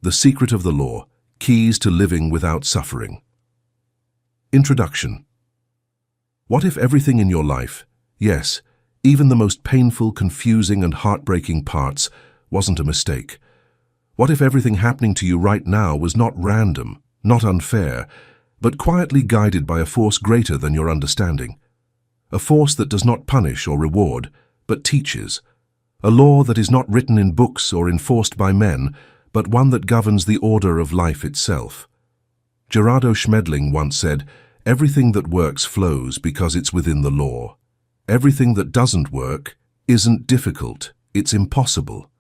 The Secret of the Law, Keys to Living Without Suffering. Introduction. What if everything in your life, yes, even the most painful, confusing, and heartbreaking parts, wasn't a mistake? What if everything happening to you right now was not random, not unfair, but quietly guided by a force greater than your understanding? A force that does not punish or reward, but teaches. A law that is not written in books or enforced by men, but one that governs the order of life itself. Gerardo Schmedling once said, "Everything that works flows because it's within the law. Everything that doesn't work isn't difficult, it's impossible."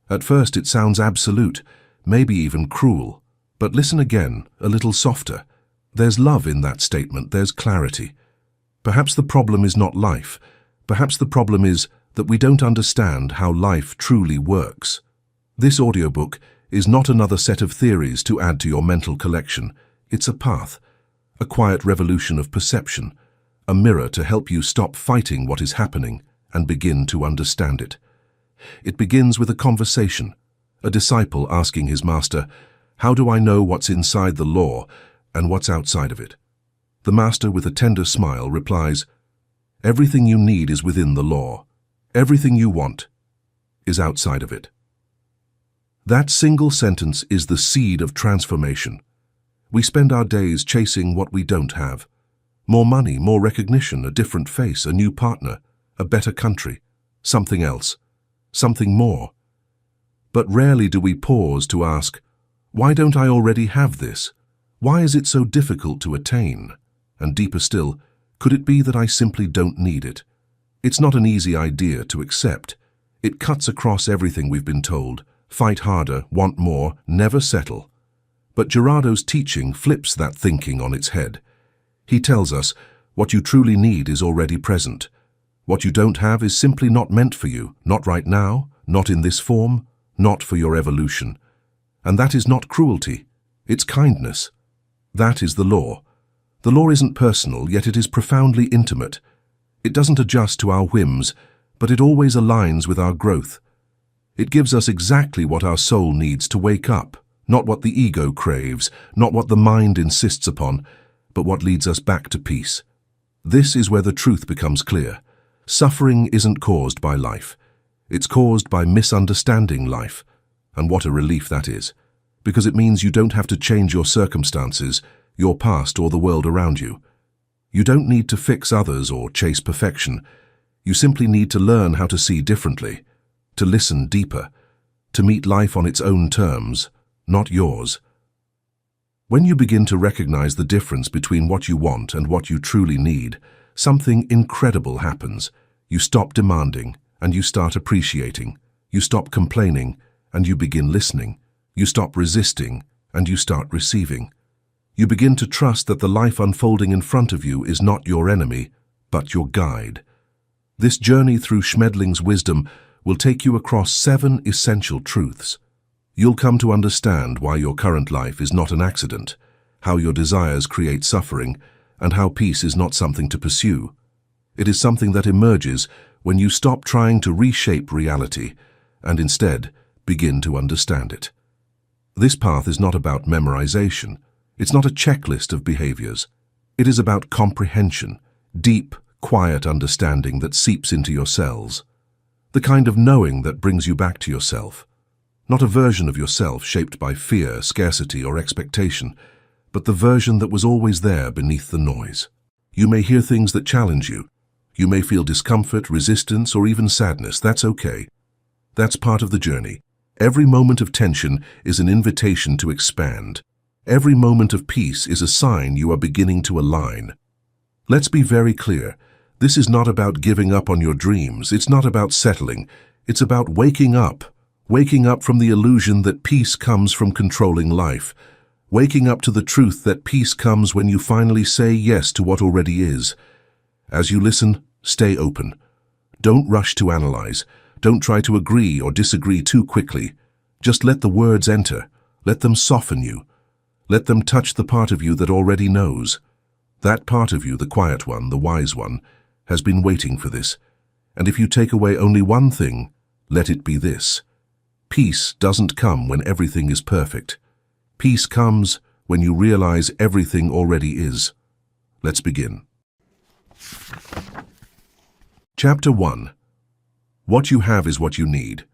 At first it sounds absolute, maybe even cruel. But listen again, a little softer. There's love in that statement, there's clarity. Perhaps the problem is not life. Perhaps the problem is that we don't understand how life truly works. This audiobook is not another set of theories to add to your mental collection. It's a path, a quiet revolution of perception, a mirror to help you stop fighting what is happening and begin to understand it. It begins with a conversation, a disciple asking his master, "How do I know what's inside the law and what's outside of it?" The master, with a tender smile, replies, "Everything you need is within the law. Everything you want is outside of it." That single sentence is the seed of transformation. We spend our days chasing what we don't have. More money, more recognition, a different face, a new partner, a better country, something else, something more. But rarely do we pause to ask, why don't I already have this? Why is it so difficult to attain? And deeper still, could it be that I simply don't need it? It's not an easy idea to accept. It cuts across everything we've been told. Fight harder, want more, never settle. But Gerardo's teaching flips that thinking on its head. He tells us, what you truly need is already present. What you don't have is simply not meant for you, not right now, not in this form, not for your evolution. And that is not cruelty, it's kindness. That is the law. The law isn't personal, yet it is profoundly intimate. It doesn't adjust to our whims, but it always aligns with our growth. It gives us exactly what our soul needs to wake up, not what the ego craves, not what the mind insists upon, but what leads us back to peace. This is where the truth becomes clear. Suffering isn't caused by life. It's caused by misunderstanding life. And what a relief that is, because it means you don't have to change your circumstances, your past, or the world around you. You don't need to fix others or chase perfection. You simply need to learn how to see differently, to listen deeper, to meet life on its own terms, not yours. When you begin to recognize the difference between what you want and what you truly need, something incredible happens. You stop demanding, and you start appreciating. You stop complaining, and you begin listening. You stop resisting, and you start receiving. You begin to trust that the life unfolding in front of you is not your enemy, but your guide. This journey through Schmedling's wisdom will take you across 7 essential truths. You'll come to understand why your current life is not an accident, how your desires create suffering, and how peace is not something to pursue. It is something that emerges when you stop trying to reshape reality and instead begin to understand it. This path is not about memorization. It's not a checklist of behaviors. It is about comprehension, deep, quiet understanding that seeps into your cells. The kind of knowing that brings you back to yourself. Not a version of yourself shaped by fear, scarcity, or expectation, but the version that was always there beneath the noise. You may hear things that challenge you. You may feel discomfort, resistance, or even sadness. That's okay. That's part of the journey. Every moment of tension is an invitation to expand. Every moment of peace is a sign you are beginning to align. Let's be very clear. This is not about giving up on your dreams. It's not about settling. It's about waking up from the illusion that peace comes from controlling life, waking up to the truth that peace comes when you finally say yes to what already is. As you listen, stay open. Don't rush to analyze. Don't try to agree or disagree too quickly. Just let the words enter. Let them soften you. Let them touch the part of you that already knows. That part of you, the quiet one, the wise one, has been waiting for this. And if you take away only one thing, let it be this. Peace doesn't come when everything is perfect. Peace comes when you realize everything already is. Let's begin. Chapter 1. What you have is what you need.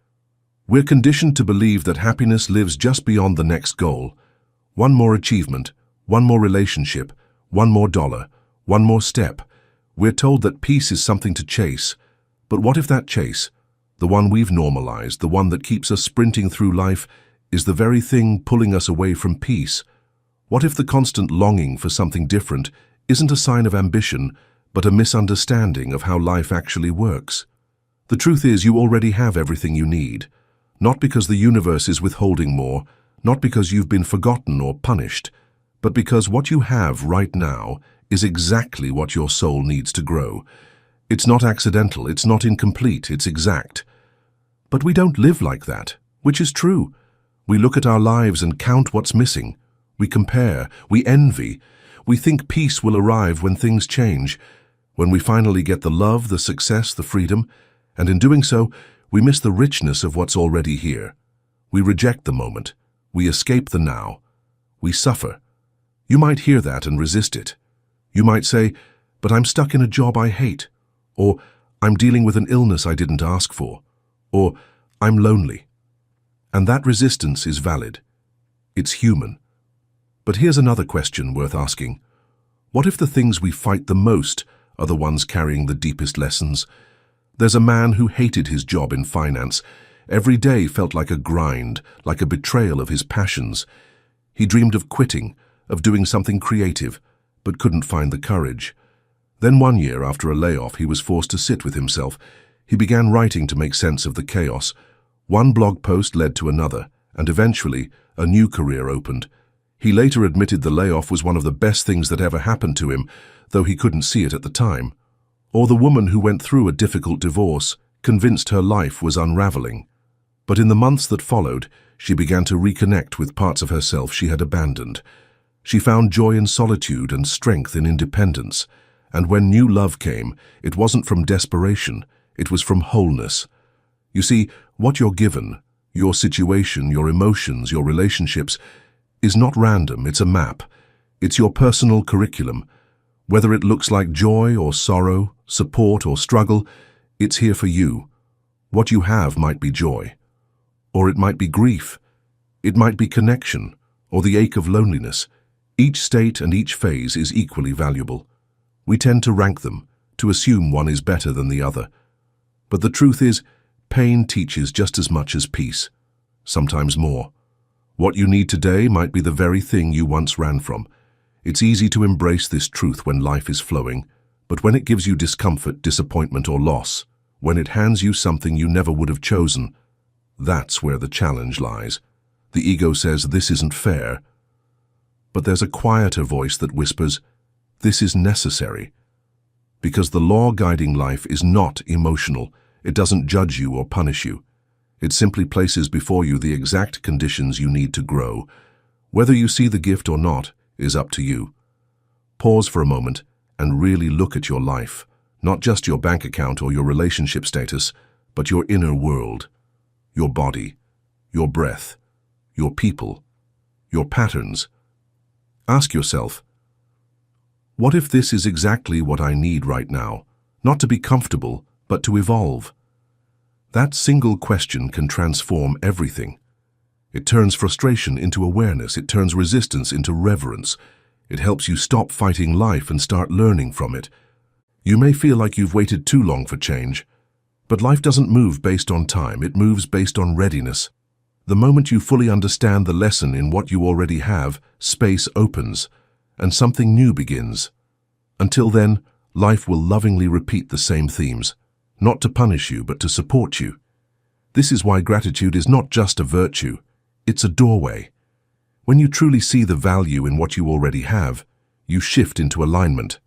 We're conditioned to believe that happiness lives just beyond the next goal. One more achievement, one more relationship, one more dollar, one more step. We're told that peace is something to chase. But what if that chase, the one we've normalized, the one that keeps us sprinting through life, is the very thing pulling us away from peace? What if the constant longing for something different isn't a sign of ambition, but a misunderstanding of how life actually works? The truth is, you already have everything you need. Not because the universe is withholding more, not because you've been forgotten or punished, but because what you have right now is exactly what your soul needs to grow. It's not accidental, it's not incomplete, it's exact. But we don't live like that, which is true. We look at our lives and count what's missing. We compare, we envy. We think peace will arrive when things change, when we finally get the love, the success, the freedom, and in doing so, we miss the richness of what's already here. We reject the moment. We escape the now. We suffer. You might hear that and resist it. You might say, "But I'm stuck in a job I hate," or "I'm dealing with an illness I didn't ask for," or "I'm lonely." And that resistance is valid. It's human. But here's another question worth asking. What if the things we fight the most are the ones carrying the deepest lessons? There's a man who hated his job in finance. Every day felt like a grind, like a betrayal of his passions. He dreamed of quitting, of doing something creative, but couldn't find the courage. Then one year, after a layoff, he was forced to sit with himself. He began writing to make sense of the chaos. One blog post led to another, and eventually, a new career opened. He later admitted the layoff was one of the best things that ever happened to him, though he couldn't see it at the time. Or the woman who went through a difficult divorce, convinced her life was unraveling. But in the months that followed, she began to reconnect with parts of herself she had abandoned. She found joy in solitude and strength in independence. And when new love came, it wasn't from desperation, it was from wholeness. You see, what you're given, your situation, your emotions, your relationships, is not random, it's a map. It's your personal curriculum. Whether it looks like joy or sorrow, support or struggle, it's here for you. What you have might be joy, or it might be grief. It might be connection, or the ache of loneliness. Each state and each phase is equally valuable. We tend to rank them, to assume one is better than the other. But the truth is, pain teaches just as much as peace, sometimes more. What you need today might be the very thing you once ran from. It's easy to embrace this truth when life is flowing, but when it gives you discomfort, disappointment, or loss, when it hands you something you never would have chosen, that's where the challenge lies. The ego says, "This isn't fair." But there's a quieter voice that whispers, "This is necessary." Because the law guiding life is not emotional. It doesn't judge you or punish you. It simply places before you the exact conditions you need to grow. Whether you see the gift or not is up to you. Pause for a moment and really look at your life, not just your bank account or your relationship status, but your inner world, your body, your breath, your people, your patterns. Ask yourself, what if this is exactly what I need right now? Not to be comfortable, but to evolve. That single question can transform everything. It turns frustration into awareness. It turns resistance into reverence. It helps you stop fighting life and start learning from it. You may feel like you've waited too long for change, but life doesn't move based on time. It moves based on readiness. The moment you fully understand the lesson in what you already have, space opens, and something new begins. Until then, life will lovingly repeat the same themes, not to punish you, but to support you. This is why gratitude is not just a virtue, it's a doorway. When you truly see the value in what you already have, you shift into alignment.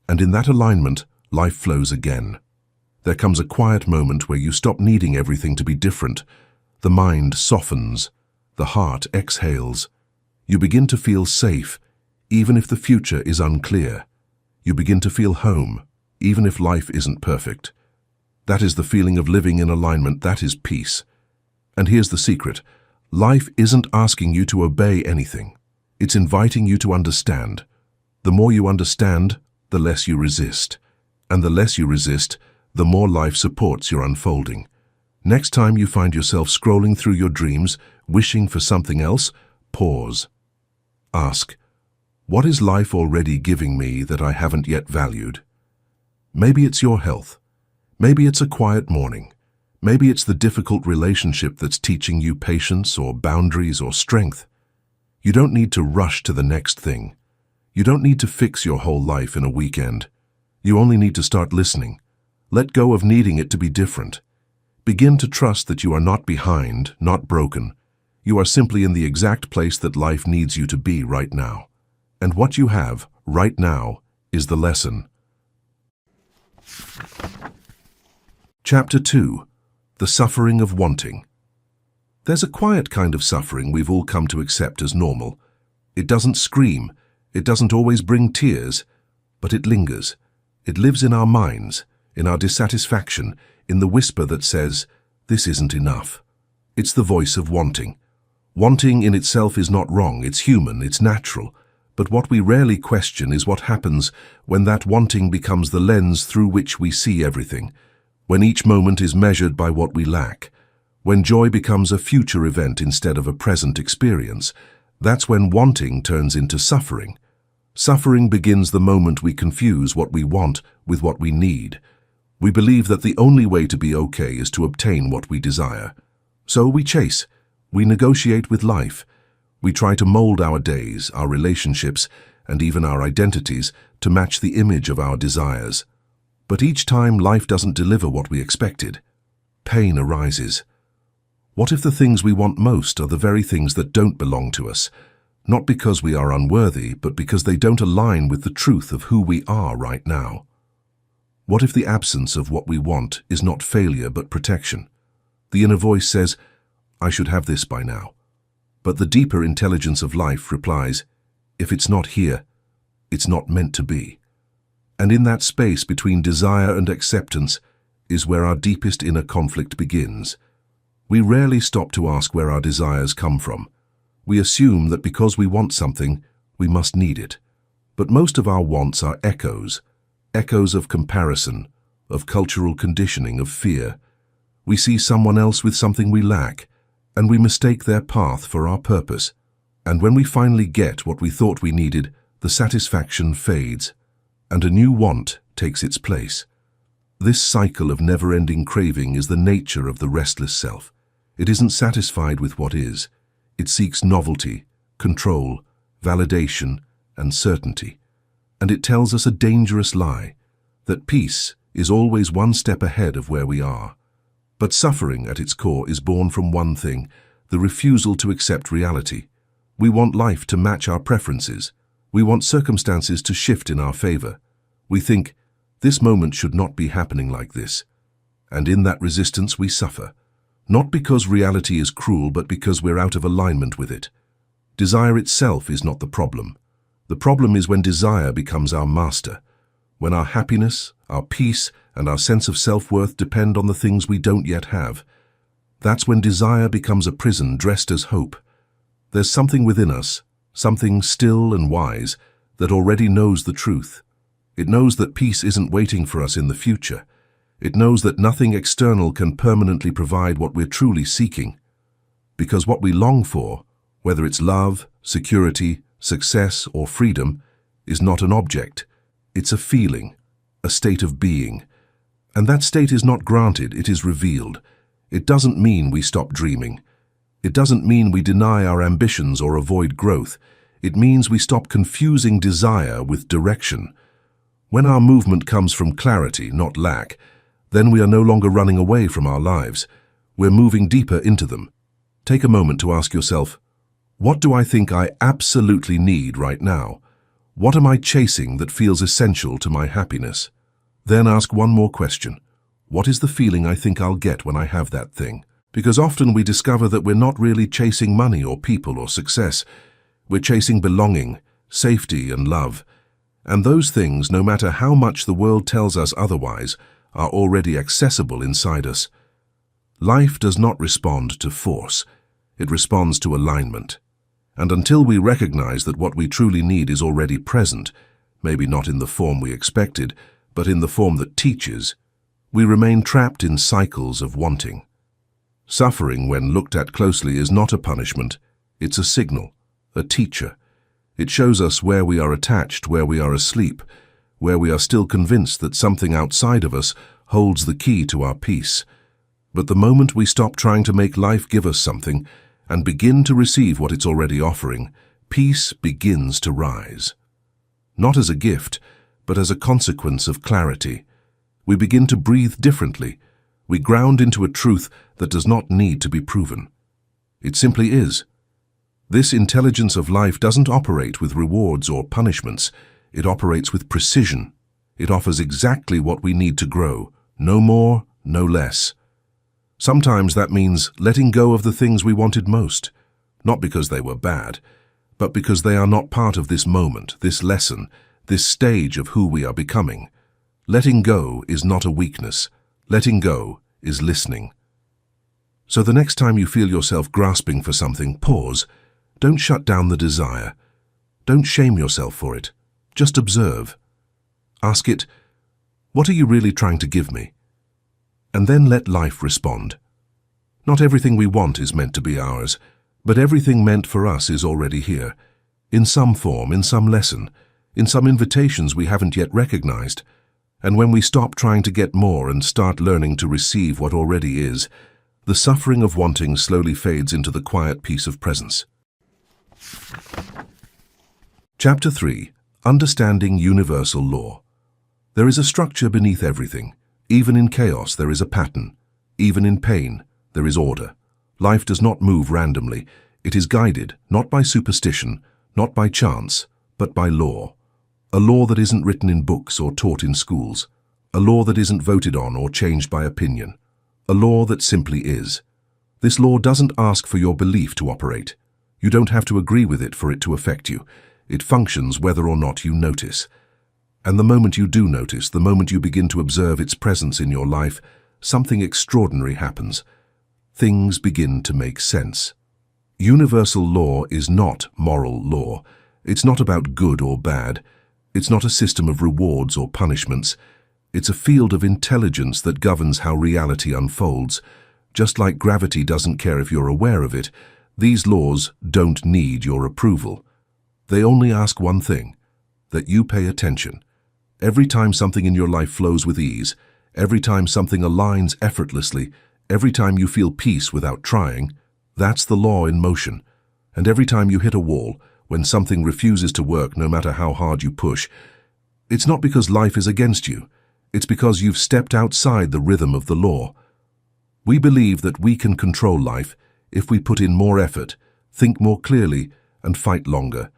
And in that alignment, life flows again. There comes a quiet moment where you stop needing everything to be different. The mind softens, the heart exhales. You begin to feel safe, even if the future is unclear. You begin to feel home, even if life isn't perfect. That is the feeling of living in alignment. That is peace. And here's the secret. Life isn't asking you to obey anything. It's inviting you to understand. The more you understand, the less you resist. And the less you resist, the more life supports your unfolding. Next time you find yourself scrolling through your dreams, wishing for something else, pause. Ask, what is life already giving me that I haven't yet valued? Maybe it's your health. Maybe it's a quiet morning. Maybe it's the difficult relationship that's teaching you patience or boundaries or strength. You don't need to rush to the next thing. You don't need to fix your whole life in a weekend. You only need to start listening. Let go of needing it to be different. Begin to trust that you are not behind, not broken. You are simply in the exact place that life needs you to be right now. And what you have, right now, is the lesson. Chapter 2. The Suffering of Wanting. There's a quiet kind of suffering we've all come to accept as normal. It doesn't scream, it doesn't always bring tears, but it lingers. It lives in our minds, in our dissatisfaction, in the whisper that says, "This isn't enough." It's the voice of wanting. Wanting in itself is not wrong, it's human, it's natural. But what we rarely question is what happens when that wanting becomes the lens through which we see everything, when each moment is measured by what we lack, when joy becomes a future event instead of a present experience. That's when wanting turns into suffering. Suffering begins the moment we confuse what we want with what we need. We believe that the only way to be okay is to obtain what we desire. So we chase, we negotiate with life. We try to mold our days, our relationships, and even our identities to match the image of our desires. But each time life doesn't deliver what we expected, pain arises. What if the things we want most are the very things that don't belong to us? Not because we are unworthy, but because they don't align with the truth of who we are right now. What if the absence of what we want is not failure but protection? The inner voice says, "I should have this by now." But the deeper intelligence of life replies, "If it's not here, it's not meant to be." And in that space between desire and acceptance is where our deepest inner conflict begins. We rarely stop to ask where our desires come from. We assume that because we want something, we must need it. But most of our wants are echoes of comparison, of cultural conditioning, of fear. We see someone else with something we lack, and we mistake their path for our purpose. And when we finally get what we thought we needed, the satisfaction fades, and a new want takes its place. This cycle of never-ending craving is the nature of the restless self. It isn't satisfied with what is. It seeks novelty, control, validation, and certainty. And it tells us a dangerous lie, that peace is always one step ahead of where we are. But suffering at its core is born from one thing, the refusal to accept reality. We want life to match our preferences. We want circumstances to shift in our favor. We think, this moment should not be happening like this. And in that resistance we suffer. Not because reality is cruel, but because we're out of alignment with it. Desire itself is not the problem. The problem is when desire becomes our master, when our happiness, our peace, and our sense of self-worth depend on the things we don't yet have. That's when desire becomes a prison dressed as hope. There's something within us, something still and wise, that already knows the truth. It knows that peace isn't waiting for us in the future. It knows that nothing external can permanently provide what we're truly seeking. Because what we long for, whether it's love, security, success, or freedom, is not an object. It's a feeling, a state of being. And that state is not granted, it is revealed. It doesn't mean we stop dreaming. It doesn't mean we deny our ambitions or avoid growth. It means we stop confusing desire with direction. When our movement comes from clarity, not lack, then we are no longer running away from our lives. We're moving deeper into them. Take a moment to ask yourself, what do I think I absolutely need right now? What am I chasing that feels essential to my happiness? Then ask one more question. What is the feeling I think I'll get when I have that thing? Because often we discover that we're not really chasing money or people or success. We're chasing belonging, safety, and love. And those things, no matter how much the world tells us otherwise, are already accessible inside us. Life does not respond to force. It responds to alignment. And until we recognize that what we truly need is already present, maybe not in the form we expected, but in the form that teaches, we remain trapped in cycles of wanting. Suffering, when looked at closely, is not a punishment. It's a signal, a teacher. It shows us where we are attached, where we are asleep, where we are still convinced that something outside of us holds the key to our peace. But the moment we stop trying to make life give us something and begin to receive what it's already offering, peace begins to rise. Not as a gift, but as a consequence of clarity. We begin to breathe differently. We ground into a truth that does not need to be proven. It simply is. This intelligence of life doesn't operate with rewards or punishments. It operates with precision. It offers exactly what we need to grow, no more, no less. Sometimes that means letting go of the things we wanted most, not because they were bad, but because they are not part of this moment, this lesson, this stage of who we are becoming. Letting go is not a weakness. Letting go is listening. So the next time you feel yourself grasping for something, pause. Don't shut down the desire. Don't shame yourself for it. Just observe. Ask it, what are you really trying to give me? And then let life respond. Not everything we want is meant to be ours, but everything meant for us is already here, in some form, in some lesson, in some invitations we haven't yet recognized. And when we stop trying to get more and start learning to receive what already is, the suffering of wanting slowly fades into the quiet peace of presence. Chapter 3. Understanding Universal Law. There is a structure beneath everything. Even in chaos there is a pattern. Even in pain there is order. Life does not move randomly. It is guided, not by superstition, not by chance, but by law. A law that isn't written in books or taught in schools. A law that isn't voted on or changed by opinion. A law that simply is. This law doesn't ask for your belief to operate. You don't have to agree with it for it to affect you. It functions whether or not you notice. And the moment you do notice, the moment you begin to observe its presence in your life, something extraordinary happens. Things begin to make sense. Universal law is not moral law. It's not about good or bad. It's not a system of rewards or punishments. It's a field of intelligence that governs how reality unfolds. Just like gravity doesn't care if you're aware of it, these laws don't need your approval. They only ask one thing, that you pay attention. Every time something in your life flows with ease, every time something aligns effortlessly, every time you feel peace without trying, that's the law in motion. And every time you hit a wall, when something refuses to work no matter how hard you push, it's not because life is against you. It's because you've stepped outside the rhythm of the law. We believe that we can control life if we put in more effort, think more clearly, and fight longer.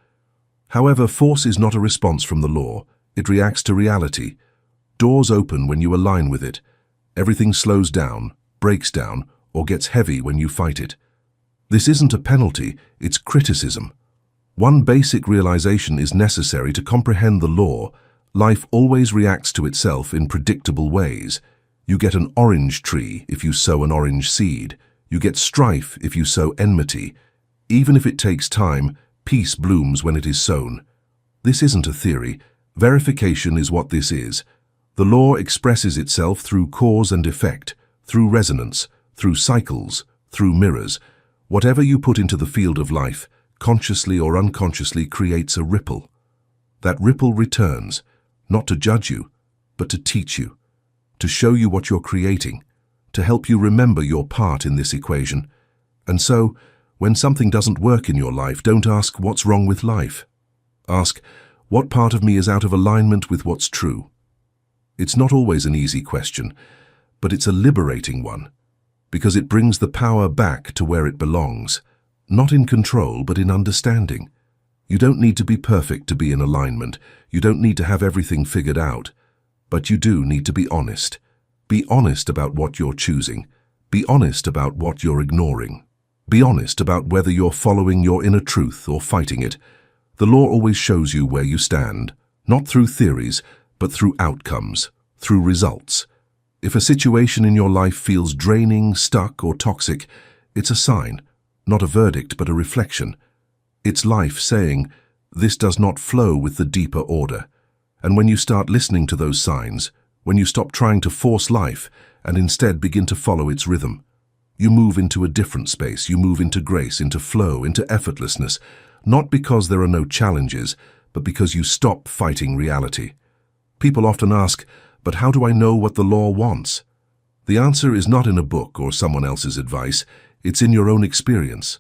However, force is not a response from the law. It reacts to reality. Doors open when you align with it. Everything slows down, breaks down, or gets heavy when you fight it. This isn't a penalty, it's criticism. One basic realization is necessary to comprehend the law. Life always reacts to itself in predictable ways. You get an orange tree if you sow an orange seed. You get strife if you sow enmity. Even if it takes time, peace blooms when it is sown. This isn't a theory. Verification is what this is. The law expresses itself through cause and effect, through resonance, through cycles, through mirrors. Whatever you put into the field of life, consciously or unconsciously, creates a ripple. That ripple returns, not to judge you, but to teach you, to show you what you're creating, to help you remember your part in this equation. And so, when something doesn't work in your life, don't ask what's wrong with life. Ask, what part of me is out of alignment with what's true? It's not always an easy question, but it's a liberating one, because it brings the power back to where it belongs. Not in control, but in understanding. You don't need to be perfect to be in alignment. You don't need to have everything figured out. But you do need to be honest. Be honest about what you're choosing. Be honest about what you're ignoring. Be honest about whether you're following your inner truth or fighting it. The law always shows you where you stand, not through theories, but through outcomes, through results. If a situation in your life feels draining, stuck, or toxic, it's a sign, not a verdict but a reflection. It's life saying, this does not flow with the deeper order. And when you start listening to those signs, when you stop trying to force life and instead begin to follow its rhythm, you move into a different space. You move into grace, into flow, into effortlessness, not because there are no challenges, but because you stop fighting reality. People often ask, but how do I know what the law wants? The answer is not in a book or someone else's advice. It's in your own experience.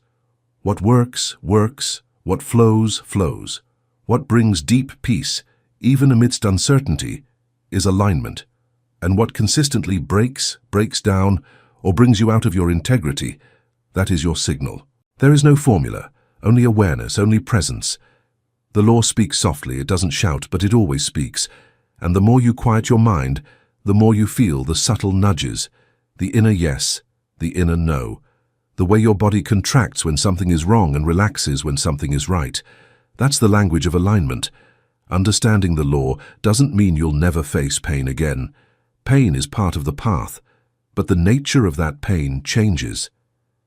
What works, works. What flows, flows. What brings deep peace, even amidst uncertainty, is alignment. And what consistently breaks down, or brings you out of your integrity, that is your signal. There is no formula, only awareness, only presence. The law speaks softly, it doesn't shout, but it always speaks. And the more you quiet your mind, the more you feel the subtle nudges, the inner yes, the inner no, the way your body contracts when something is wrong and relaxes when something is right. That's the language of alignment. Understanding the law doesn't mean you'll never face pain again. Pain is part of the path, but the nature of that pain changes.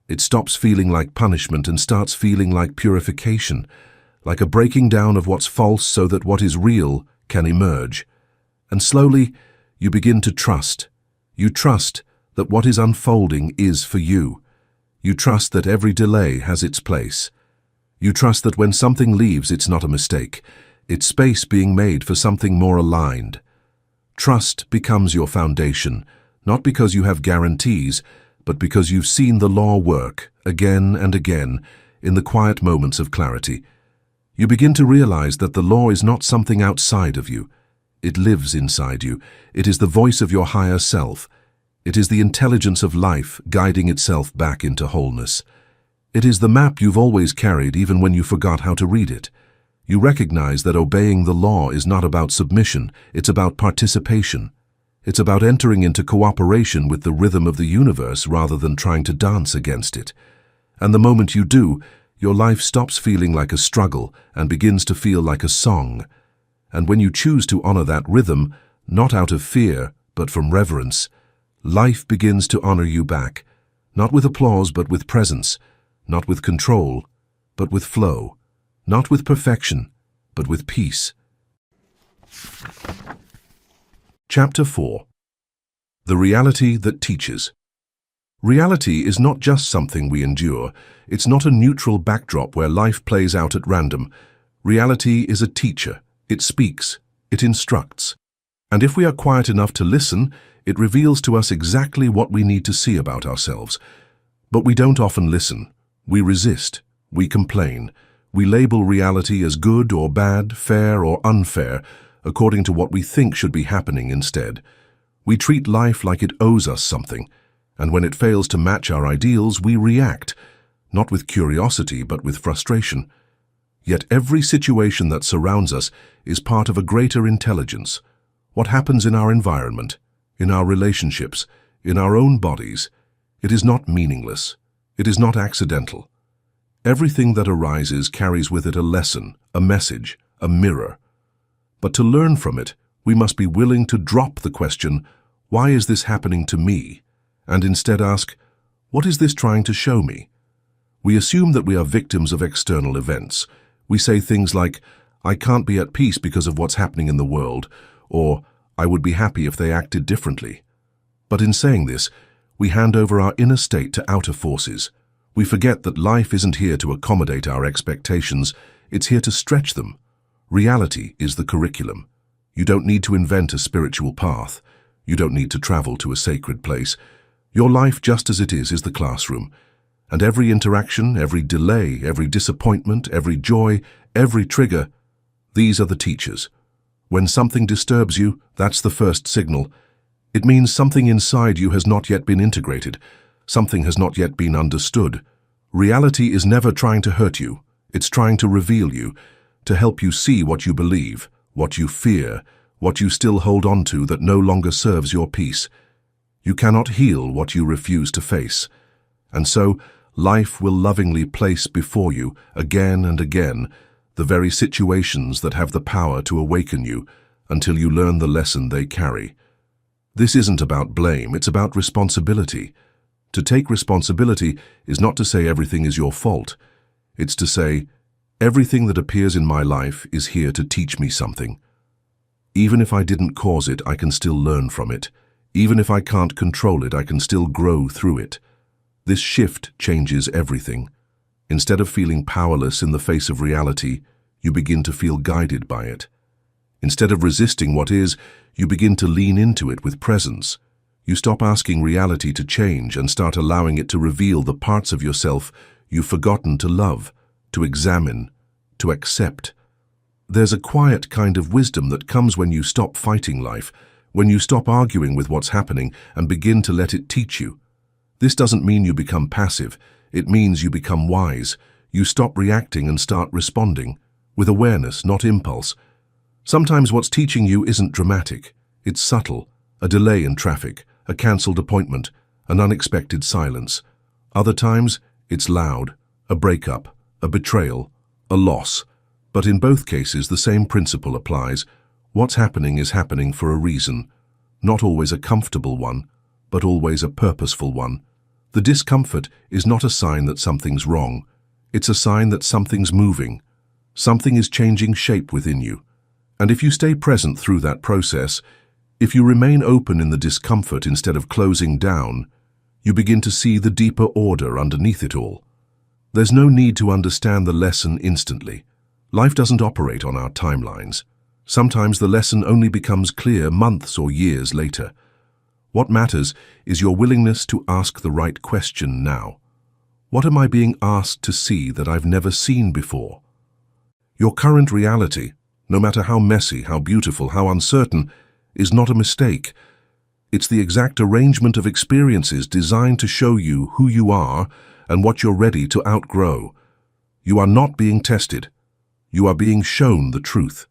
It stops feeling like punishment and starts feeling like purification, like a breaking down of what's false so that what is real can emerge. And slowly, you begin to trust. You trust that what is unfolding is for you. You trust that every delay has its place. You trust that when something leaves, it's not a mistake. It's space being made for something more aligned. Trust becomes your foundation, not because you have guarantees, but because you've seen the law work again and again in the quiet moments of clarity. You begin to realize that the law is not something outside of you. It lives inside you. It is the voice of your higher self. It is the intelligence of life guiding itself back into wholeness. It is the map you've always carried even when you forgot how to read it. You recognize that obeying the law is not about submission, it's about participation. It's about entering into cooperation with the rhythm of the universe rather than trying to dance against it. And the moment you do, your life stops feeling like a struggle and begins to feel like a song. And when you choose to honor that rhythm, not out of fear, but from reverence, life begins to honor you back, not with applause but with presence, not with control, but with flow, not with perfection, but with peace. Chapter 4. The Reality That Teaches. Reality is not just something we endure. It's not a neutral backdrop where life plays out at random. Reality is a teacher. It speaks. It instructs. And if we are quiet enough to listen, it reveals to us exactly what we need to see about ourselves. But we don't often listen. We resist. We complain. We label reality as good or bad, fair or unfair, according to what we think should be happening instead. We treat life like it owes us something, and when it fails to match our ideals, we react, not with curiosity but with frustration. Yet every situation that surrounds us is part of a greater intelligence. What happens in our environment, in our relationships, in our own bodies, it is not meaningless. It is not accidental. Everything that arises carries with it a lesson, a message, a mirror. But to learn from it, we must be willing to drop the question, why is this happening to me? And instead ask, what is this trying to show me? We assume that we are victims of external events. We say things like, I can't be at peace because of what's happening in the world, or I would be happy if they acted differently. But in saying this, we hand over our inner state to outer forces. We forget that life isn't here to accommodate our expectations, it's here to stretch them. Reality is the curriculum. You don't need to invent a spiritual path. You don't need to travel to a sacred place. Your life just as it is the classroom. And every interaction, every delay, every disappointment, every joy, every trigger, these are the teachers. When something disturbs you, that's the first signal. It means something inside you has not yet been integrated. Something has not yet been understood. Reality is never trying to hurt you. It's trying to reveal you, to help you see what you believe, what you fear, what you still hold on to that no longer serves your peace. You cannot heal what you refuse to face. And so, life will lovingly place before you, again and again, the very situations that have the power to awaken you until you learn the lesson they carry. This isn't about blame, it's about responsibility. To take responsibility is not to say everything is your fault. It's to say, everything that appears in my life is here to teach me something. Even if I didn't cause it, I can still learn from it. Even if I can't control it, I can still grow through it. This shift changes everything. Instead of feeling powerless in the face of reality, you begin to feel guided by it. Instead of resisting what is, you begin to lean into it with presence. You stop asking reality to change and start allowing it to reveal the parts of yourself you've forgotten to love, to examine, to accept. There's a quiet kind of wisdom that comes when you stop fighting life, when you stop arguing with what's happening and begin to let it teach you. This doesn't mean you become passive. It means you become wise. You stop reacting and start responding, with awareness, not impulse. Sometimes what's teaching you isn't dramatic. It's subtle, a delay in traffic, a cancelled appointment, an unexpected silence. Other times, it's loud, a breakup, a betrayal, a loss. But in both cases, the same principle applies. What's happening is happening for a reason. Not always a comfortable one, but always a purposeful one. The discomfort is not a sign that something's wrong. It's a sign that something's moving. Something is changing shape within you. And if you stay present through that process, if you remain open in the discomfort instead of closing down, you begin to see the deeper order underneath it all. There's no need to understand the lesson instantly. Life doesn't operate on our timelines. Sometimes the lesson only becomes clear months or years later. What matters is your willingness to ask the right question now. What am I being asked to see that I've never seen before? Your current reality, no matter how messy, how beautiful, how uncertain, is not a mistake. It's the exact arrangement of experiences designed to show you who you are and what you're ready to outgrow. You are not being tested. You are being shown the truth.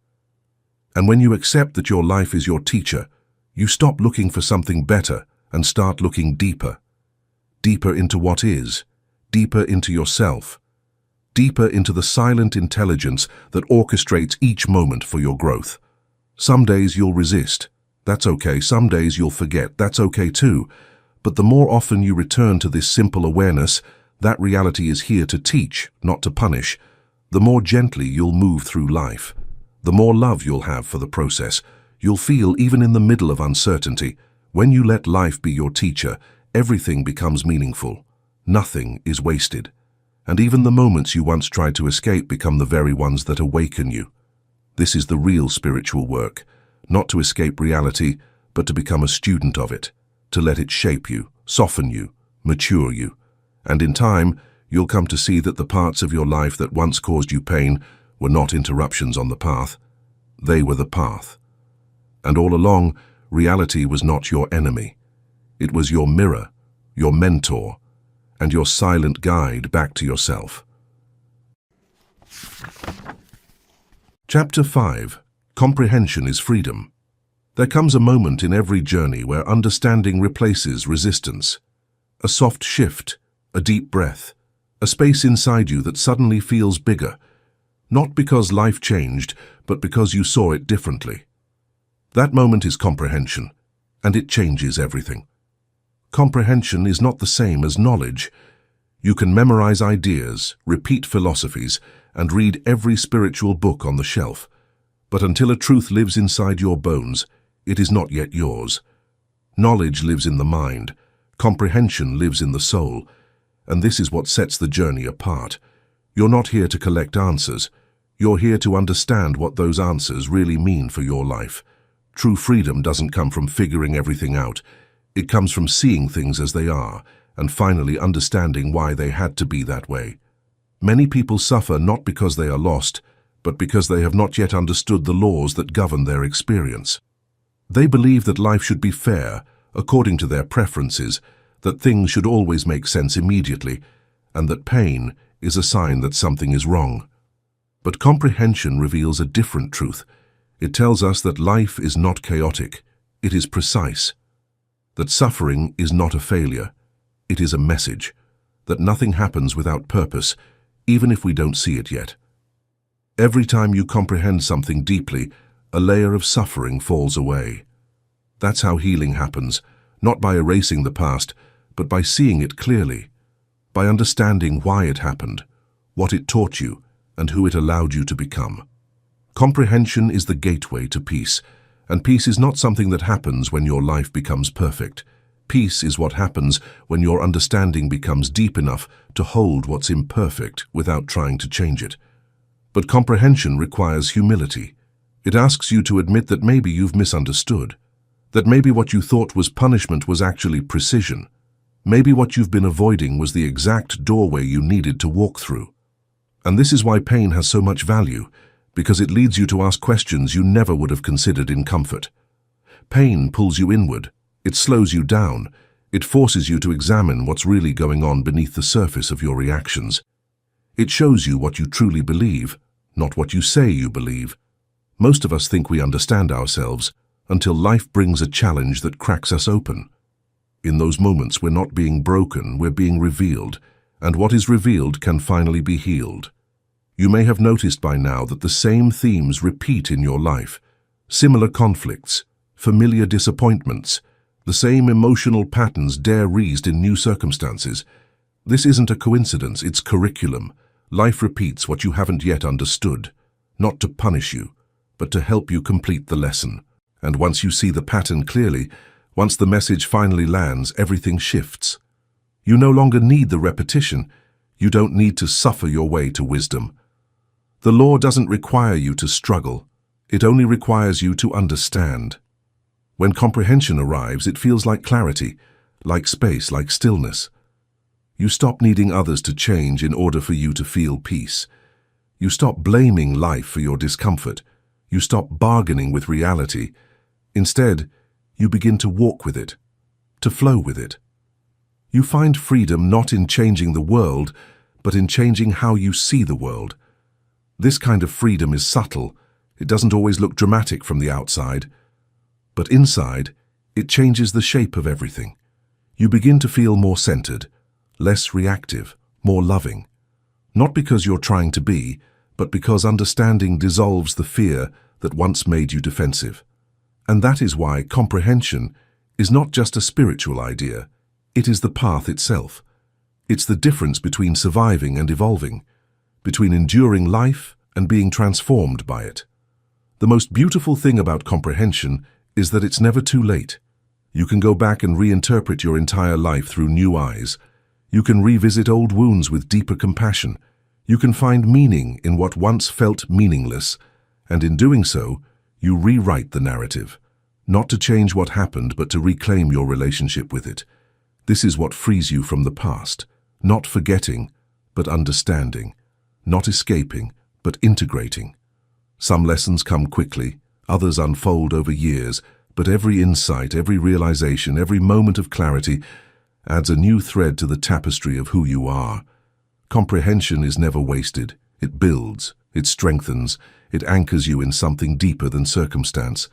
And when you accept that your life is your teacher, you stop looking for something better and start looking deeper. Deeper into what is, deeper into yourself, deeper into the silent intelligence that orchestrates each moment for your growth. Some days you'll resist. That's okay. Some days you'll forget. That's okay too. But the more often you return to this simple awareness, that reality is here to teach, not to punish, the more gently you'll move through life. The more love you'll have for the process. You'll feel even in the middle of uncertainty. When you let life be your teacher, everything becomes meaningful. Nothing is wasted. And even the moments you once tried to escape become the very ones that awaken you. This is the real spiritual work, not to escape reality, but to become a student of it, to let it shape you, soften you, mature you. And in time, you'll come to see that the parts of your life that once caused you pain were not interruptions on the path. They were the path. And all along, reality was not your enemy. It was your mirror, your mentor, and your silent guide back to yourself. Chapter 5. Comprehension is freedom. There comes a moment in every journey where understanding replaces resistance. A soft shift, a deep breath, a space inside you that suddenly feels bigger, not because life changed, but because you saw it differently. That moment is comprehension, and it changes everything. Comprehension is not the same as knowledge. You can memorize ideas, repeat philosophies, and read every spiritual book on the shelf. But until a truth lives inside your bones, it is not yet yours. Knowledge lives in the mind. Comprehension lives in the soul. And this is what sets the journey apart. You're not here to collect answers. You're here to understand what those answers really mean for your life. True freedom doesn't come from figuring everything out. It comes from seeing things as they are, and finally understanding why they had to be that way. Many people suffer not because they are lost, but because they have not yet understood the laws that govern their experience. They believe that life should be fair, according to their preferences, that things should always make sense immediately, and that pain is a sign that something is wrong. But comprehension reveals a different truth. It tells us that life is not chaotic, it is precise. That suffering is not a failure, it is a message. That nothing happens without purpose, even if we don't see it yet. Every time you comprehend something deeply, a layer of suffering falls away. That's how healing happens, not by erasing the past, but by seeing it clearly, by understanding why it happened, what it taught you, and who it allowed you to become. Comprehension is the gateway to peace, and peace is not something that happens when your life becomes perfect. Peace is what happens when your understanding becomes deep enough to hold what's imperfect without trying to change it. But comprehension requires humility. It asks you to admit that maybe you've misunderstood, that maybe what you thought was punishment was actually precision. Maybe what you've been avoiding was the exact doorway you needed to walk through. And this is why pain has so much value, because it leads you to ask questions you never would have considered in comfort. Pain pulls you inward. It slows you down. It forces you to examine what's really going on beneath the surface of your reactions. It shows you what you truly believe, not what you say you believe. Most of us think we understand ourselves until life brings a challenge that cracks us open. In those moments, we're not being broken, we're being revealed, and what is revealed can finally be healed. You may have noticed by now that the same themes repeat in your life. Similar conflicts, familiar disappointments, the same emotional patterns dare raised in new circumstances. This isn't a coincidence, it's curriculum. Life repeats what you haven't yet understood, not to punish you, but to help you complete the lesson. And once you see the pattern clearly, once the message finally lands, everything shifts. You no longer need the repetition. You don't need to suffer your way to wisdom. The law doesn't require you to struggle. It only requires you to understand. When comprehension arrives, it feels like clarity, like space, like stillness. You stop needing others to change in order for you to feel peace. You stop blaming life for your discomfort. You stop bargaining with reality. Instead, you begin to walk with it, to flow with it. You find freedom not in changing the world, but in changing how you see the world. This kind of freedom is subtle. It doesn't always look dramatic from the outside. But inside, it changes the shape of everything. You begin to feel more centered, less reactive, more loving. Not because you're trying to be, but because understanding dissolves the fear that once made you defensive. And that is why comprehension is not just a spiritual idea. It is the path itself. It's the difference between surviving and evolving, between enduring life and being transformed by it. The most beautiful thing about comprehension is that it's never too late. You can go back and reinterpret your entire life through new eyes. You can revisit old wounds with deeper compassion. You can find meaning in what once felt meaningless, and in doing so, you rewrite the narrative, not to change what happened, but to reclaim your relationship with it. This is what frees you from the past, not forgetting, but understanding, not escaping, but integrating. Some lessons come quickly, others unfold over years, but every insight, every realization, every moment of clarity adds a new thread to the tapestry of who you are. Comprehension is never wasted. It builds, it strengthens, it anchors you in something deeper than circumstance.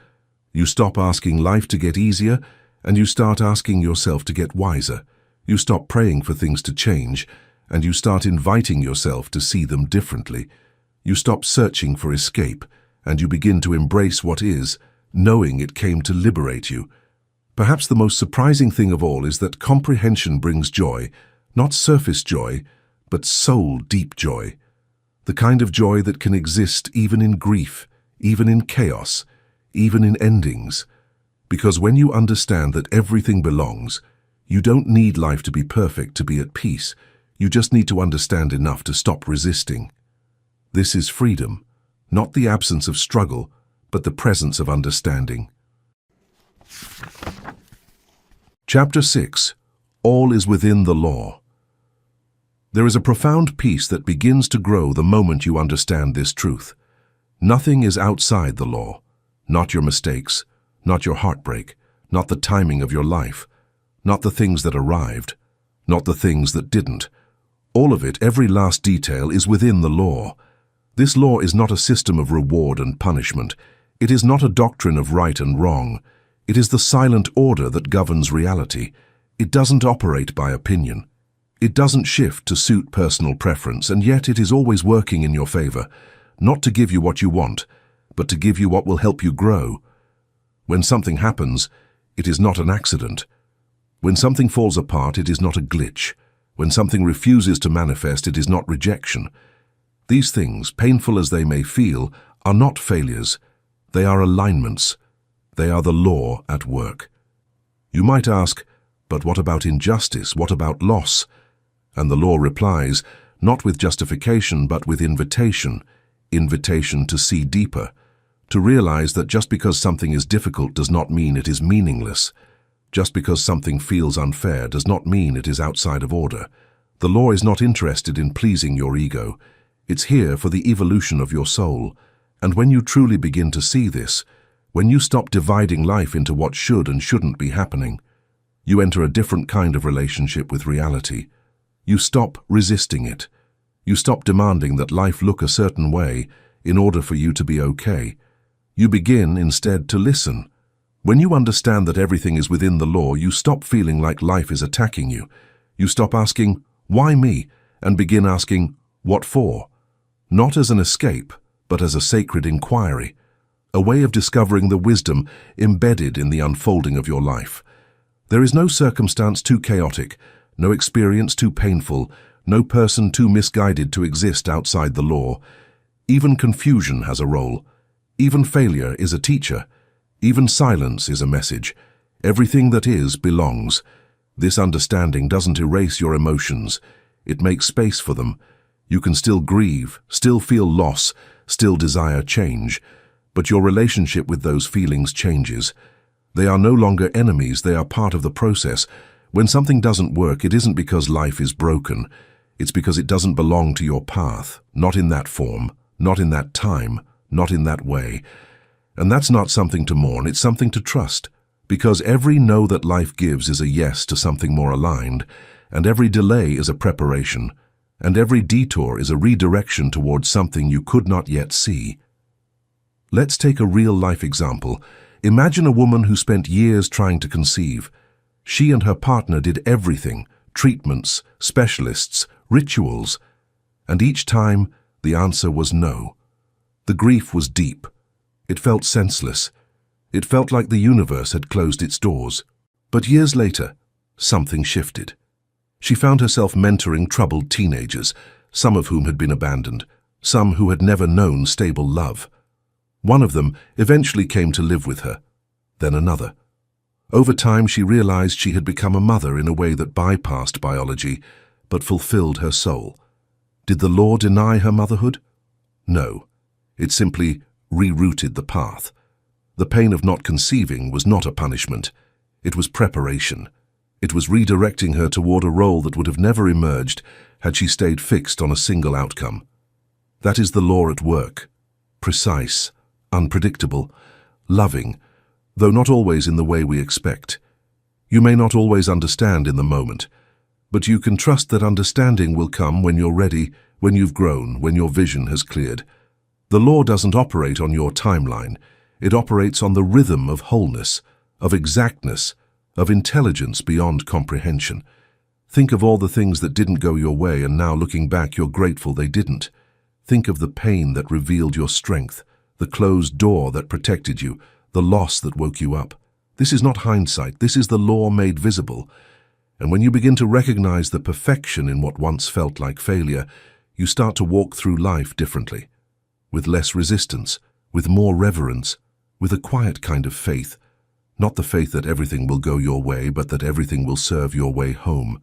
You stop asking life to get easier, and you start asking yourself to get wiser. You stop praying for things to change, and you start inviting yourself to see them differently. You stop searching for escape, and you begin to embrace what is, knowing it came to liberate you. Perhaps the most surprising thing of all is that comprehension brings joy, not surface joy, but soul-deep joy. The kind of joy that can exist even in grief, even in chaos, even in endings. Because when you understand that everything belongs, you don't need life to be perfect to be at peace. You just need to understand enough to stop resisting. This is freedom, not the absence of struggle, but the presence of understanding. Chapter 6. All is within the law. There is a profound peace that begins to grow the moment you understand this truth. Nothing is outside the law, not your mistakes, not your heartbreak, not the timing of your life, not the things that arrived, not the things that didn't. All of it, every last detail, is within the law. This law is not a system of reward and punishment. It is not a doctrine of right and wrong. It is the silent order that governs reality. It doesn't operate by opinion. It doesn't shift to suit personal preference, and yet it is always working in your favor, not to give you what you want, but to give you what will help you grow. When something happens, it is not an accident. When something falls apart, it is not a glitch. When something refuses to manifest, it is not rejection. These things, painful as they may feel, are not failures. They are alignments. They are the law at work. You might ask, but what about injustice? What about loss? And the law replies, not with justification, but with invitation. Invitation to see deeper, to realize that just because something is difficult does not mean it is meaningless. Just because something feels unfair does not mean it is outside of order. The law is not interested in pleasing your ego. It's here for the evolution of your soul. And when you truly begin to see this, when you stop dividing life into what should and shouldn't be happening, you enter a different kind of relationship with reality. You stop resisting it. You stop demanding that life look a certain way in order for you to be okay. You begin instead to listen. When you understand that everything is within the law, you stop feeling like life is attacking you. You stop asking, why me? And begin asking, what for? Not as an escape, but as a sacred inquiry, a way of discovering the wisdom embedded in the unfolding of your life. There is no circumstance too chaotic, no experience too painful, no person too misguided to exist outside the law. Even confusion has a role. Even failure is a teacher. Even silence is a message. Everything that is belongs. This understanding doesn't erase your emotions. It makes space for them. You can still grieve, still feel loss, still desire change. But your relationship with those feelings changes. They are no longer enemies, they are part of the process. When something doesn't work, it isn't because life is broken. It's because it doesn't belong to your path, not in that form, not in that time, not in that way. And that's not something to mourn, it's something to trust. Because every no that life gives is a yes to something more aligned, and every delay is a preparation, and every detour is a redirection towards something you could not yet see. Let's take a real-life example. Imagine a woman who spent years trying to conceive. She and her partner did everything, treatments, specialists, rituals, and each time the answer was no. The grief was deep. It felt senseless. It felt like the universe had closed its doors. But years later, something shifted. She found herself mentoring troubled teenagers, some of whom had been abandoned, some who had never known stable love. One of them eventually came to live with her, then another. Over time, she realized she had become a mother in a way that bypassed biology, but fulfilled her soul. Did the law deny her motherhood? No. It simply rerouted the path. The pain of not conceiving was not a punishment. It was preparation. It was redirecting her toward a role that would have never emerged had she stayed fixed on a single outcome. That is the law at work. Precise, unpredictable, loving, though not always in the way we expect. You may not always understand in the moment, but you can trust that understanding will come when you're ready, when you've grown, when your vision has cleared. The law doesn't operate on your timeline. It operates on the rhythm of wholeness, of exactness, of intelligence beyond comprehension. Think of all the things that didn't go your way, and now looking back, you're grateful they didn't. Think of the pain that revealed your strength, the closed door that protected you, the loss that woke you up. This is not hindsight. This is the law made visible. And when you begin to recognize the perfection in what once felt like failure, you start to walk through life differently, with less resistance, with more reverence, with a quiet kind of faith. Not the faith that everything will go your way, but that everything will serve your way home.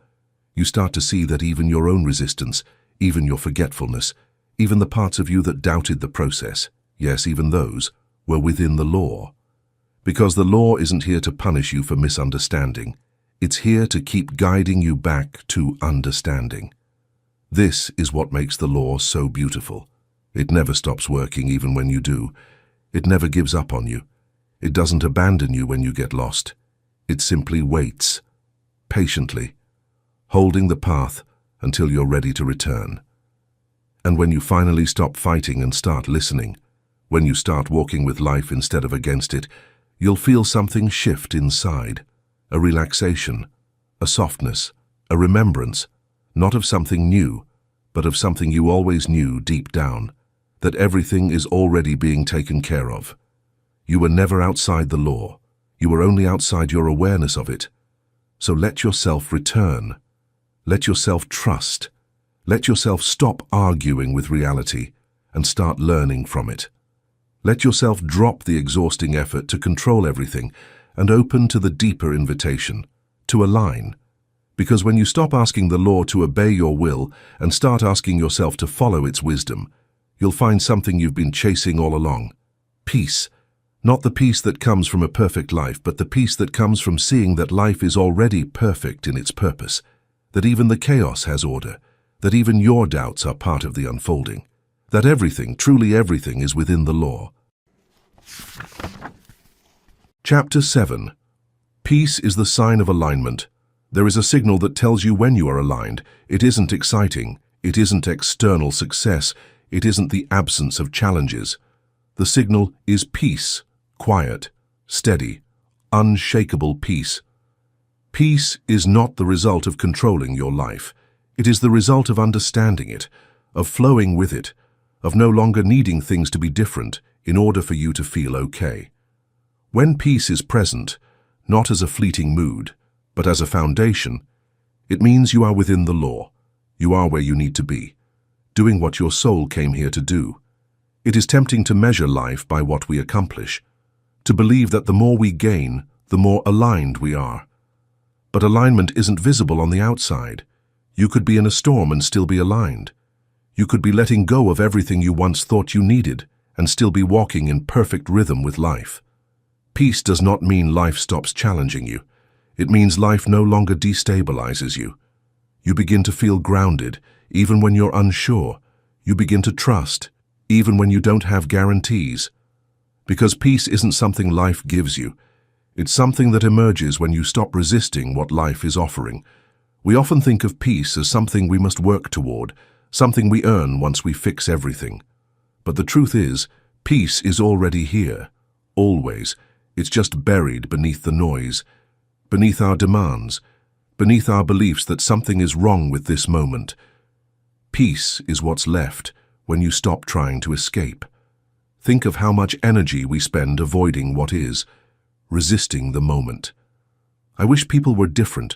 You start to see that even your own resistance, even your forgetfulness, even the parts of you that doubted the process, yes, even those, were within the law. Because the law isn't here to punish you for misunderstanding. It's here to keep guiding you back to understanding. This is what makes the law so beautiful. It never stops working even when you do. It never gives up on you. It doesn't abandon you when you get lost. It simply waits, patiently, holding the path until you're ready to return. And when you finally stop fighting and start listening, when you start walking with life instead of against it, you'll feel something shift inside, a relaxation, a softness, a remembrance, not of something new, but of something you always knew deep down, that everything is already being taken care of. You were never outside the law. You are only outside your awareness of it. So let yourself return. Let yourself trust. Let yourself stop arguing with reality and start learning from it. Let yourself drop the exhausting effort to control everything and open to the deeper invitation, to align. Because when you stop asking the law to obey your will and start asking yourself to follow its wisdom, you'll find something you've been chasing all along. Peace. Not the peace that comes from a perfect life, but the peace that comes from seeing that life is already perfect in its purpose, that even the chaos has order, that even your doubts are part of the unfolding, that everything, truly everything, is within the law. Chapter 7. Peace is the sign of alignment. There is a signal that tells you when you are aligned. It isn't exciting. It isn't external success. It isn't the absence of challenges. The signal is peace, quiet, steady, unshakable peace. Peace is not the result of controlling your life. It is the result of understanding it, of flowing with it, of no longer needing things to be different in order for you to feel okay. When peace is present, not as a fleeting mood, but as a foundation, it means you are within the law. You are where you need to be, doing what your soul came here to do. It is tempting to measure life by what we accomplish, to believe that the more we gain, the more aligned we are. But alignment isn't visible on the outside. You could be in a storm and still be aligned. You could be letting go of everything you once thought you needed and still be walking in perfect rhythm with life. Peace does not mean life stops challenging you. It means life no longer destabilizes you. You begin to feel grounded, even when you're unsure. You begin to trust, even when you don't have guarantees. Because peace isn't something life gives you. It's something that emerges when you stop resisting what life is offering. We often think of peace as something we must work toward, something we earn once we fix everything. But the truth is, peace is already here, always. It's just buried beneath the noise, beneath our demands, beneath our beliefs that something is wrong with this moment. Peace is what's left when you stop trying to escape. Think of how much energy we spend avoiding what is, resisting the moment. I wish people were different,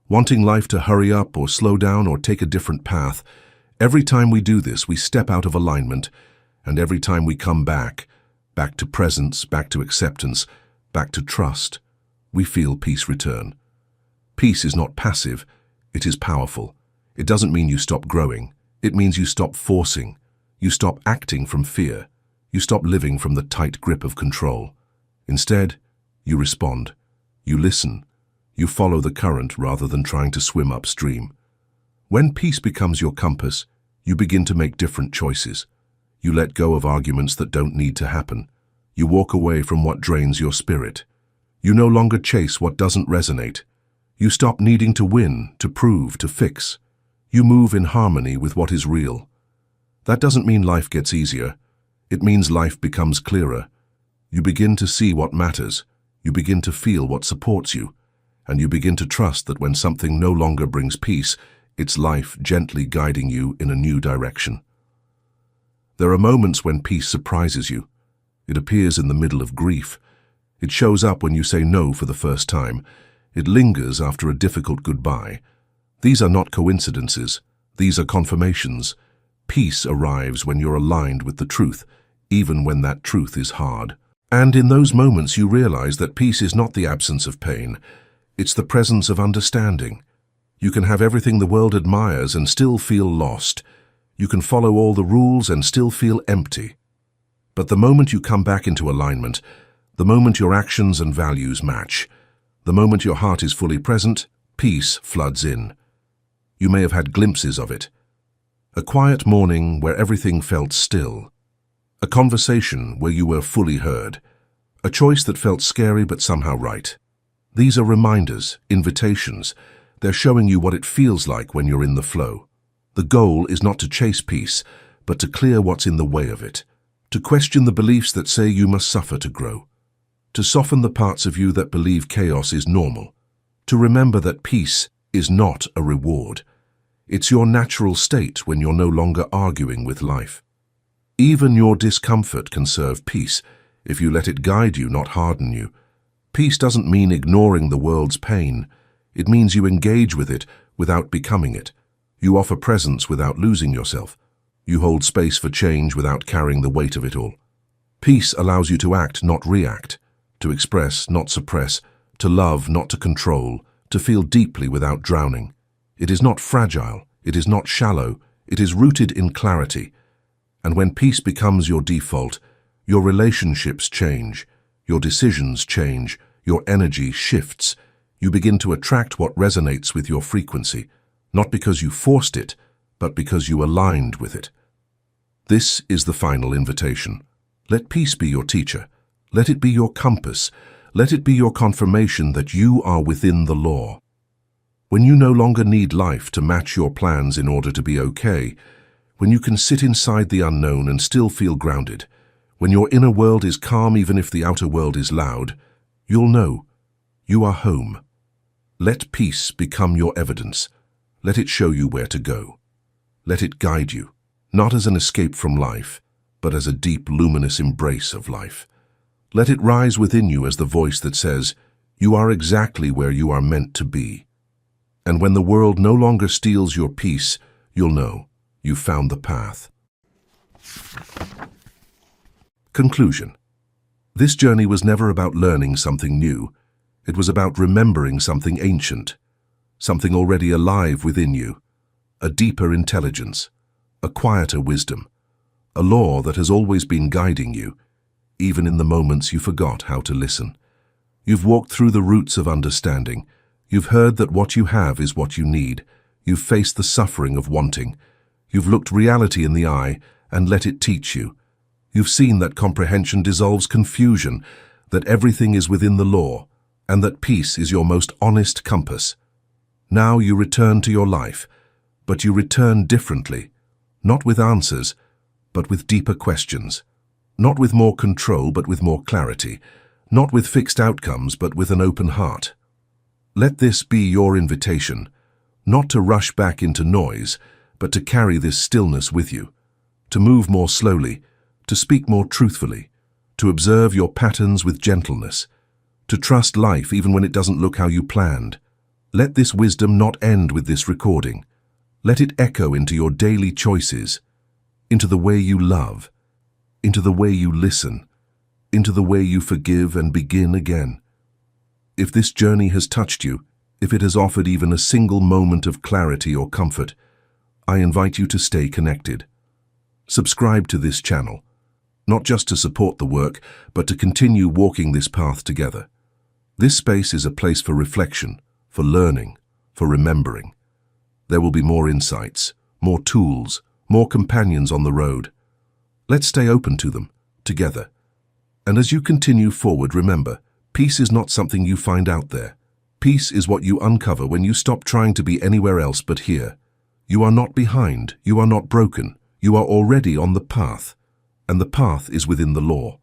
wanting life to hurry up or slow down or take a different path. Every time we do this, we step out of alignment, and every time we come back to presence, back to acceptance, back to trust, we feel peace return. Peace is not passive, it is powerful. It doesn't mean you stop growing. It means you stop forcing. You stop acting from fear. You stop living from the tight grip of control. Instead, you respond. You listen. You follow the current rather than trying to swim upstream. When peace becomes your compass, you begin to make different choices. You let go of arguments that don't need to happen. You walk away from what drains your spirit. You no longer chase what doesn't resonate. You stop needing to win, to prove, to fix. You move in harmony with what is real. That doesn't mean life gets easier. It means life becomes clearer. You begin to see what matters. You begin to feel what supports you. And you begin to trust that when something no longer brings peace, it's life gently guiding you in a new direction. There are moments when peace surprises you. It appears in the middle of grief. It shows up when you say no for the first time. It lingers after a difficult goodbye. These are not coincidences. These are confirmations. Peace arrives when you're aligned with the truth, even when that truth is hard. And in those moments you realize that peace is not the absence of pain. It's the presence of understanding. You can have everything the world admires and still feel lost. You can follow all the rules and still feel empty. But the moment you come back into alignment, the moment your actions and values match, the moment your heart is fully present, peace floods in. You may have had glimpses of it. A quiet morning where everything felt still. A conversation where you were fully heard. A choice that felt scary but somehow right. These are reminders, invitations. They're showing you what it feels like when you're in the flow. The goal is not to chase peace, but to clear what's in the way of it. To question the beliefs that say you must suffer to grow. To soften the parts of you that believe chaos is normal. To remember that peace is not a reward. It's your natural state when you're no longer arguing with life. Even your discomfort can serve peace if you let it guide you, not harden you. Peace doesn't mean ignoring the world's pain. It means you engage with it without becoming it. You offer presence without losing yourself. You hold space for change without carrying the weight of it all. Peace allows you to act, not react, to express, not suppress, to love, not to control, to feel deeply without drowning. It is not fragile, it is not shallow, it is rooted in clarity. And when peace becomes your default, your relationships change, your decisions change, your energy shifts. You begin to attract what resonates with your frequency, not because you forced it, but because you aligned with it. This is the final invitation. Let peace be your teacher. Let it be your compass. Let it be your confirmation that you are within the law. When you no longer need life to match your plans in order to be okay, when you can sit inside the unknown and still feel grounded, when your inner world is calm even if the outer world is loud, you'll know you are home. Let peace become your evidence. Let it show you where to go. Let it guide you, not as an escape from life, but as a deep, luminous embrace of life. Let it rise within you as the voice that says, you are exactly where you are meant to be. And when the world no longer steals your peace, you'll know you've found the path. Conclusion. This journey was never about learning something new. It was about remembering something ancient, something already alive within you, a deeper intelligence, a quieter wisdom, a law that has always been guiding you, even in the moments you forgot how to listen. You've walked through the roots of understanding. You've heard that what you have is what you need. You've faced the suffering of wanting. You've looked reality in the eye and let it teach you. You've seen that comprehension dissolves confusion, that everything is within the law, and that peace is your most honest compass. Now you return to your life, but you return differently, not with answers, but with deeper questions, not with more control, but with more clarity, not with fixed outcomes, but with an open heart. Let this be your invitation, not to rush back into noise, but to carry this stillness with you, to move more slowly, to speak more truthfully, to observe your patterns with gentleness, to trust life even when it doesn't look how you planned. Let this wisdom not end with this recording. Let it echo into your daily choices, into the way you love, into the way you listen, into the way you forgive and begin again. If this journey has touched you, if it has offered even a single moment of clarity or comfort, I invite you to stay connected. Subscribe to this channel, not just to support the work, but to continue walking this path together. This space is a place for reflection, for learning, for remembering. There will be more insights, more tools, more companions on the road. Let's stay open to them, together. And as you continue forward, remember, peace is not something you find out there. Peace is what you uncover when you stop trying to be anywhere else but here. You are not behind, you are not broken, you are already on the path, and the path is within the law.